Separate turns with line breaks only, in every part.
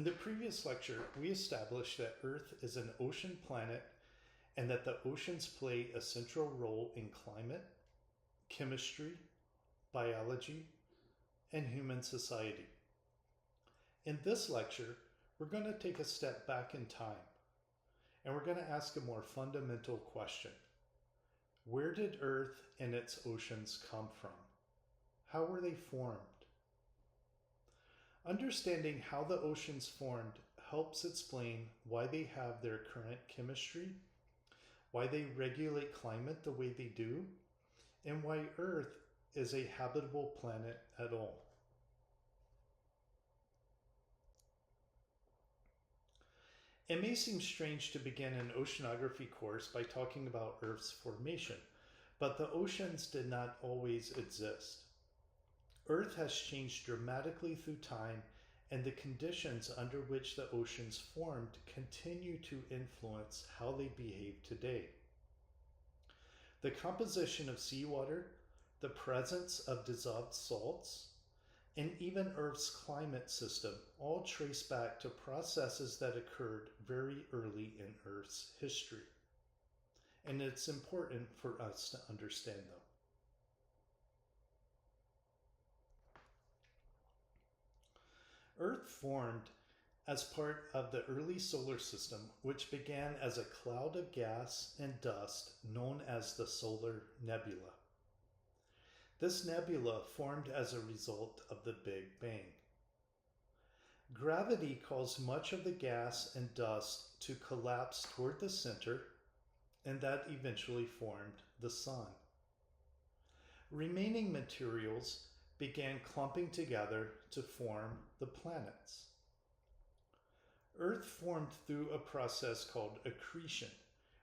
In the previous lecture, we established that Earth is an ocean planet and that the oceans play a central role in climate, chemistry, biology, and human society. In this lecture, we're going to take a step back in time, and we're going to ask a more fundamental question. Where did Earth and its oceans come from? How were they formed? Understanding how the oceans formed helps explain why they have their current chemistry, why they regulate climate the way they do, and why Earth is a habitable planet at all. It may seem strange to begin an oceanography course by talking about Earth's formation, but the oceans did not always exist. Earth has changed dramatically through time, and the conditions under which the oceans formed continue to influence how they behave today. The composition of seawater, the presence of dissolved salts, and even Earth's climate system all trace back to processes that occurred very early in Earth's history. And it's important for us to understand them. Earth formed as part of the early solar system, which began as a cloud of gas and dust known as the solar nebula. This nebula formed as a result of the Big Bang. Gravity caused much of the gas and dust to collapse toward the center, and that eventually formed the sun. Remaining materials began clumping together to form the planets. Earth formed through a process called accretion,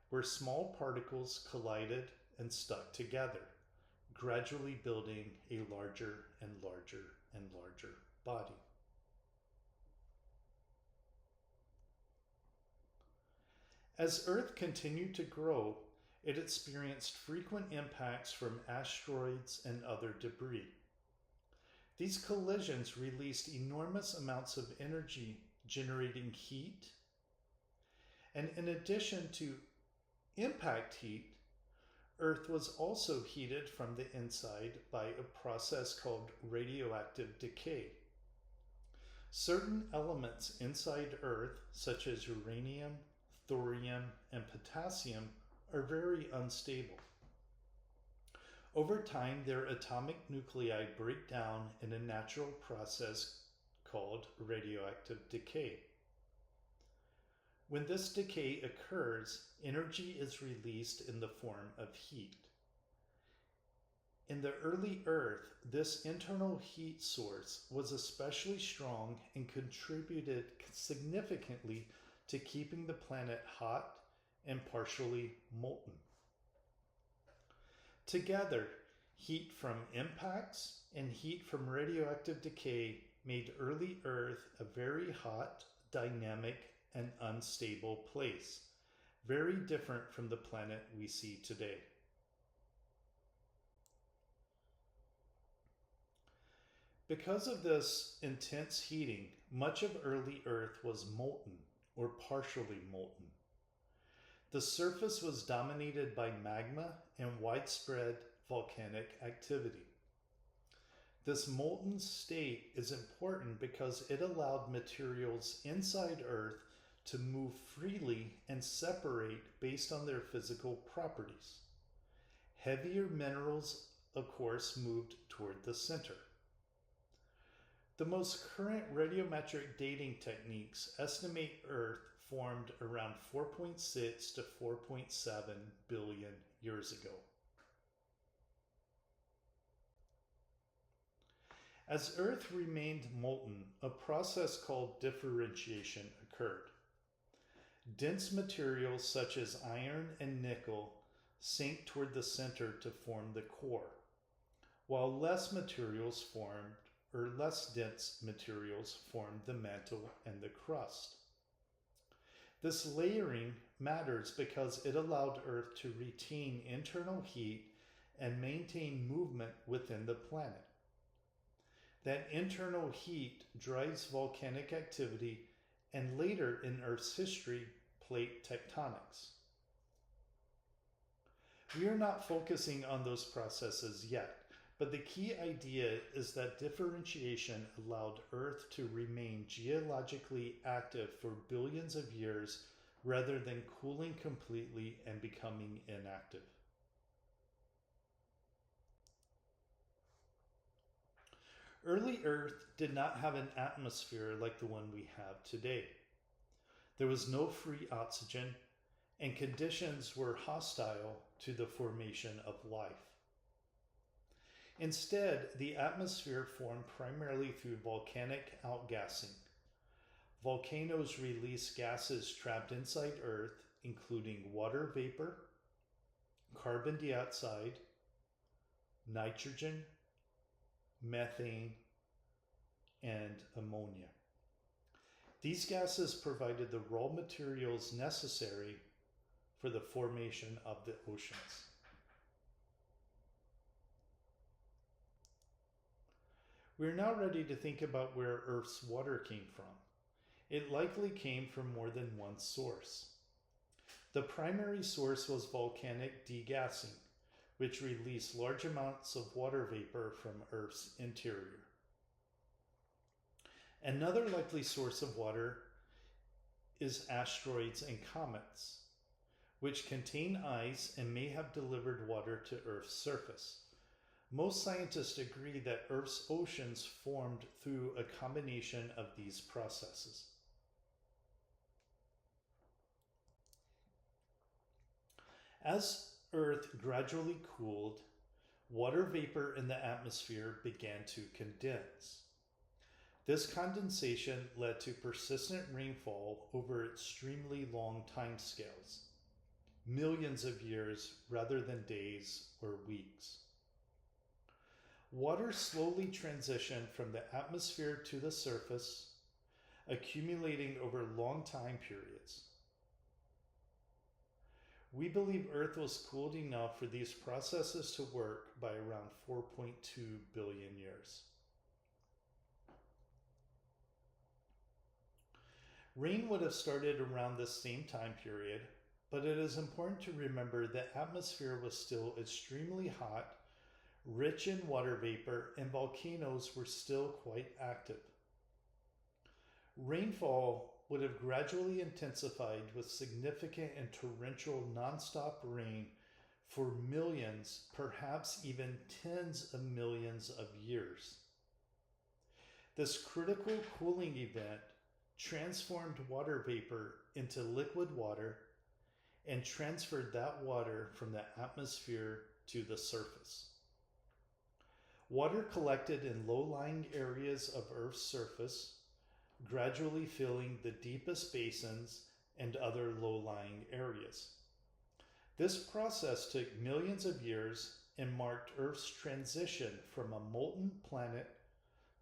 where small particles collided and stuck together, gradually building a larger and larger and larger body. As Earth continued to grow, it experienced frequent impacts from asteroids and other debris. These collisions released enormous amounts of energy, generating heat. And in addition to impact heat, Earth was also heated from the inside by a process called radioactive decay. Certain elements inside Earth, such as uranium, thorium, and potassium, are very unstable. Over time, their atomic nuclei break down in a natural process called radioactive decay. When this decay occurs, energy is released in the form of heat. In the early Earth, this internal heat source was especially strong and contributed significantly to keeping the planet hot and partially molten. Together, heat from impacts and heat from radioactive decay made early Earth a very hot, dynamic, and unstable place, very different from the planet we see today. Because of this intense heating, much of early Earth was molten or partially molten. The surface was dominated by magma and widespread volcanic activity. This molten state is important because it allowed materials inside Earth to move freely and separate based on their physical properties. Heavier minerals, of course, moved toward the center. The most current radiometric dating techniques estimate Earth formed around 4.6 to 4.7 billion years ago. As Earth remained molten, a process called differentiation occurred. Dense materials such as iron and nickel sink toward the center to form the core, while less dense materials formed the mantle and the crust. This layering matters because it allowed Earth to retain internal heat and maintain movement within the planet. That internal heat drives volcanic activity and later in Earth's history, plate tectonics. We are not focusing on those processes yet, but the key idea is that differentiation allowed Earth to remain geologically active for billions of years rather than cooling completely and becoming inactive. Early Earth did not have an atmosphere like the one we have today. There was no free oxygen, and conditions were hostile to the formation of life. Instead, the atmosphere formed primarily through volcanic outgassing. Volcanoes release gases trapped inside Earth, including water vapor, carbon dioxide, nitrogen, methane, and ammonia. These gases provided the raw materials necessary for the formation of the oceans. We are now ready to think about where Earth's water came from. It likely came from more than one source. The primary source was volcanic degassing, which released large amounts of water vapor from Earth's interior. Another likely source of water is asteroids and comets, which contain ice and may have delivered water to Earth's surface. Most scientists agree that Earth's oceans formed through a combination of these processes. As Earth gradually cooled, water vapor in the atmosphere began to condense. This condensation led to persistent rainfall over extremely long timescales, millions of years rather than days or weeks. Water slowly transitioned from the atmosphere to the surface, accumulating over long time periods. We believe Earth was cooled enough for these processes to work by around 4.2 billion years. Rain would have started around this same time period, but it is important to remember that the atmosphere was still extremely hot, rich in water vapor, and volcanoes were still quite active. Rainfall would have gradually intensified with significant and torrential nonstop rain for millions, perhaps even tens of millions of years. This critical cooling event transformed water vapor into liquid water and transferred that water from the atmosphere to the surface. Water collected in low-lying areas of Earth's surface, gradually filling the deepest basins and other low-lying areas. This process took millions of years and marked Earth's transition from a molten planet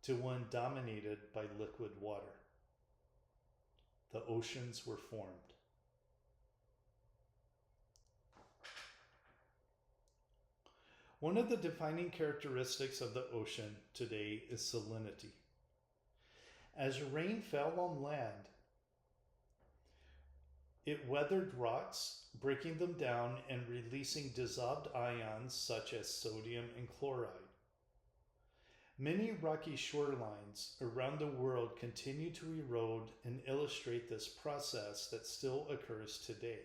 to one dominated by liquid water. The oceans were formed. One of the defining characteristics of the ocean today is salinity. As rain fell on land, it weathered rocks, breaking them down and releasing dissolved ions such as sodium and chloride. Many rocky shorelines around the world continue to erode and illustrate this process that still occurs today.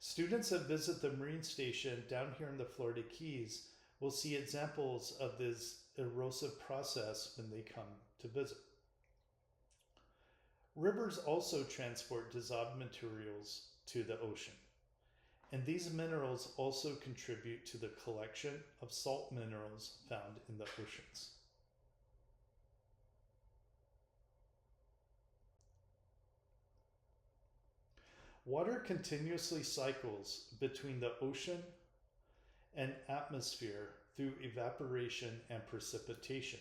Students that visit the Marine Station down here in the Florida Keys will see examples of this erosive process when they come to visit. Rivers also transport dissolved materials to the ocean, and these minerals also contribute to the collection of salt minerals found in the oceans. Water continuously cycles between the ocean and atmosphere through evaporation and precipitation.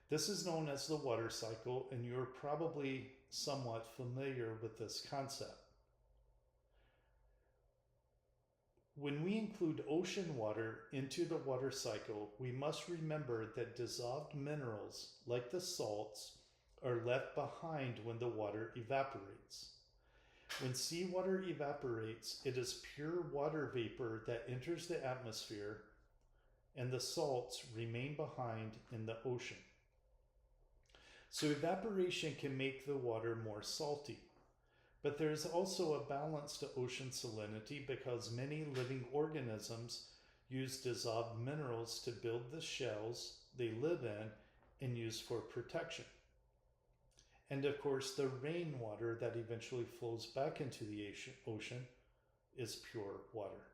This is known as the water cycle, and you're probably somewhat familiar with this concept. When we include ocean water into the water cycle, we must remember that dissolved minerals, like the salts, are left behind when the water evaporates. When seawater evaporates, it is pure water vapor that enters the atmosphere, and the salts remain behind in the ocean. So evaporation can make the water more salty. But there is also a balance to ocean salinity because many living organisms use dissolved minerals to build the shells they live in and use for protection. And of course, the rainwater that eventually flows back into the ocean is pure water.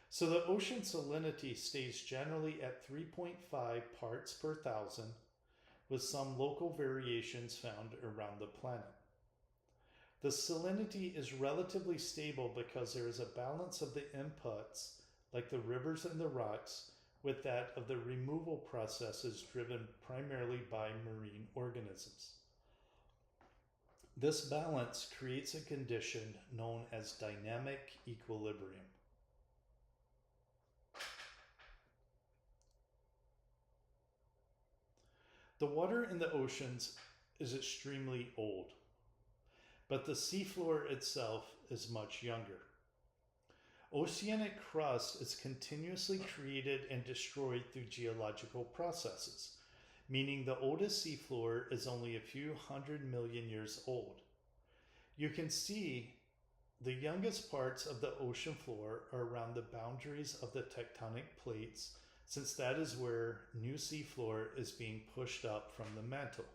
So the ocean salinity stays generally at 3.5 parts per thousand, with some local variations found around the planet. The salinity is relatively stable because there is a balance of the inputs, like the rivers and the rocks, with that of the removal processes driven primarily by marine organisms. This balance creates a condition known as dynamic equilibrium. The water in the oceans is extremely old, but the seafloor itself is much younger. Oceanic crust is continuously created and destroyed through geological processes, meaning the oldest seafloor is only a few 100 million years old. You can see the youngest parts of the ocean floor are around the boundaries of the tectonic plates, since that is where new seafloor is being pushed up from the mantle.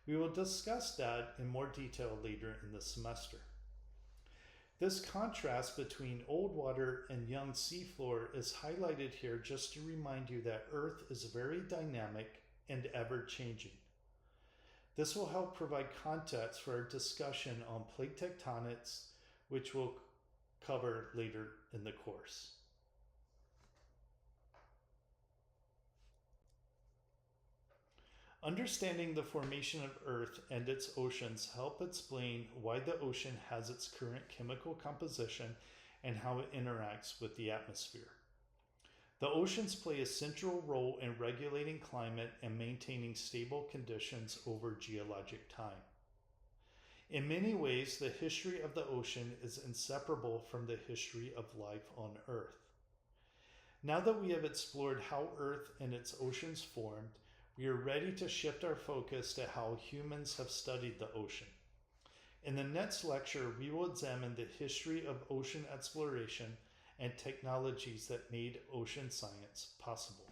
We will discuss that in more detail later in the semester. This contrast between old water and young seafloor is highlighted here just to remind you that Earth is very dynamic and ever-changing. This will help provide context for our discussion on plate tectonics, which we'll cover later in the course. Understanding the formation of Earth and its oceans help explain why the ocean has its current chemical composition and how it interacts with the atmosphere. The oceans play a central role in regulating climate and maintaining stable conditions over geologic time. In many ways, the history of the ocean is inseparable from the history of life on Earth. Now that we have explored how Earth and its oceans formed, we are ready to shift our focus to how humans have studied the ocean. In the next lecture, we will examine the history of ocean exploration and technologies that made ocean science possible.